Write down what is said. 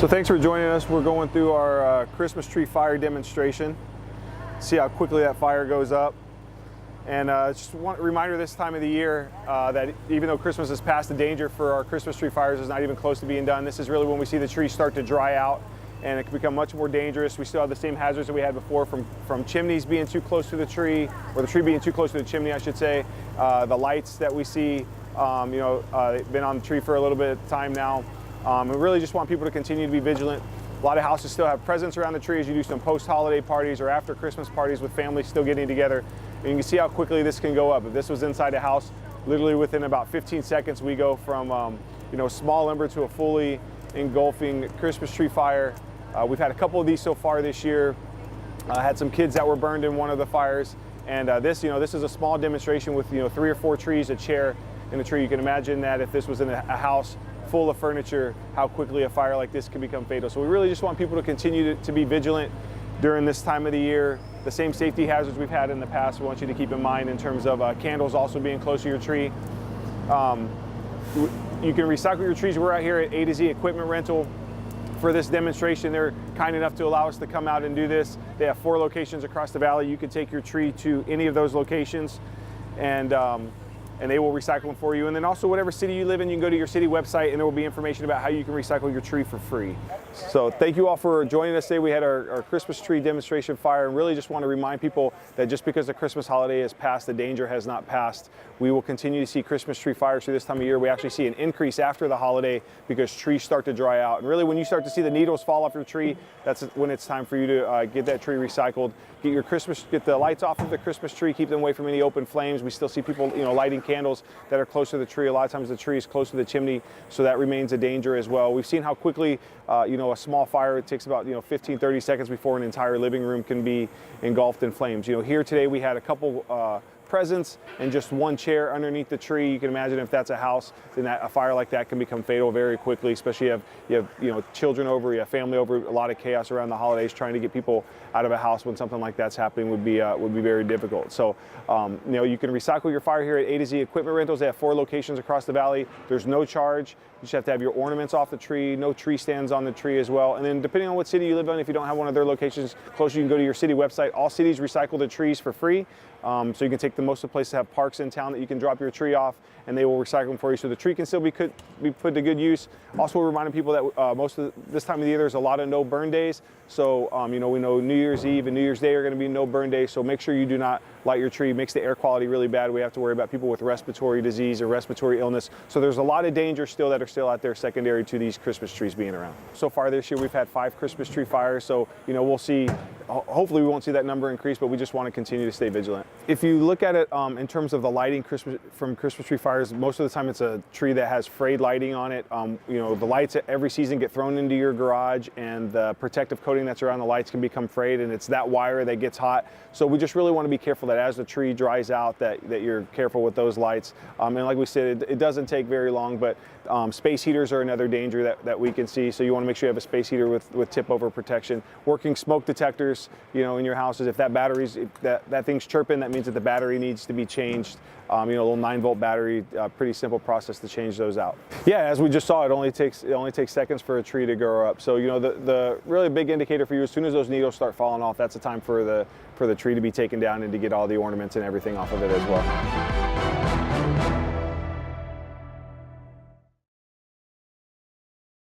So thanks for joining us. We're going through our Christmas tree fire demonstration. See how quickly that fire goes up. And just one reminder this time of the year that even though Christmas is past, the danger for our Christmas tree fires is not even close to being done. This is really when we see the trees start to dry out and it can become much more dangerous. We still have the same hazards that we had before from chimneys being too close to the tree, or the tree being too close to the chimney, I should say. The lights that we see, they've been on the tree for a little bit of time now. We really just want people to continue to be vigilant. A lot of houses still have presents around the tree as you do some post-holiday parties or after Christmas parties with families still getting together. And you can see how quickly this can go up. If this was inside a house, literally within about 15 seconds, we go from small ember to a fully engulfing Christmas tree fire. We've had a couple of these so far this year. Had some kids that were burned in one of the fires. And this is a small demonstration with 3 or 4 trees, a chair, and a tree. You can imagine that if this was in a house full of furniture, how quickly a fire like this can become fatal. So we really just want people to continue to be vigilant during this time of the year. The same safety hazards we've had in the past, we want you to keep in mind in terms of candles also being close to your tree. You can recycle your trees. We're out here at A to Z Equipment Rental for this demonstration. They're kind enough to allow us to come out and do this. They have 4 locations across the valley. You can take your tree to any of those locations and they will recycle them for you. And then also whatever city you live in, you can go to your city website and there will be information about how you can recycle your tree for free. So thank you all for joining us today. We had our Christmas tree demonstration fire, and really just want to remind people that just because the Christmas holiday has passed, the danger has not passed. We will continue to see Christmas tree fires through this time of year. We actually see an increase after the holiday because trees start to dry out. And really when you start to see the needles fall off your tree, that's when it's time for you to get that tree recycled. Get the lights off of the Christmas tree, keep them away from any open flames. We still see people lighting candles that are close to the tree. A lot of times the tree is close to the chimney, so that remains a danger as well. We've seen how quickly a small fire, it takes about 15-30 seconds before an entire living room can be engulfed in flames. Here today we had a couple presents and just 1 chair underneath the tree. You can imagine if that's a house, then a fire like that can become fatal very quickly, especially if you have children over, you have family over. A lot of chaos around the holidays. Trying to get people out of a house when something like that's happening would be very difficult. So you can recycle your fire here at A to Z Equipment Rentals. They have 4 locations across the valley. There's no charge. You just have to have your ornaments off the tree, no tree stands on the tree as well. And then depending on what city you live in, if you don't have one of their locations close, you can go to your city website. All cities recycle the trees for free. So you can take most of the places that have parks in town that you can drop your tree off and they will recycle them for you. So the tree can still be put to good use. Also, we're reminding people that this time of the year, there's a lot of no burn days. So, we know New Year's Eve and New Year's Day are going to be no burn days. So make sure you do not light your tree. It makes the air quality really bad. We have to worry about people with respiratory disease or respiratory illness. So there's a lot of dangers still that are still out there secondary to these Christmas trees being around. So far this year, we've had 5 Christmas tree fires. So, we'll see, hopefully we won't see that number increase, but we just want to continue to stay vigilant. If you look at it in terms of the lighting from Christmas tree fires, most of the time it's a tree that has frayed lighting on it. The lights every season get thrown into your garage, and the protective coating that's around the lights can become frayed, and it's that wire that gets hot. So we just really want to be careful that as the tree dries out, that you're careful with those lights. And like we said, it doesn't take very long, but space heaters are another danger that we can see. So you want to make sure you have a space heater with tip over protection. Working smoke detectors, in your houses. If that thing's chirping, that means that the battery needs to be changed. A little 9-volt battery, pretty simple process to change those out. Yeah, as we just saw, it only takes seconds for a tree to grow up. So the really big indicator for you, as soon as those needles start falling off, that's the time for the tree to be taken down and to get all the ornaments and everything off of it as well.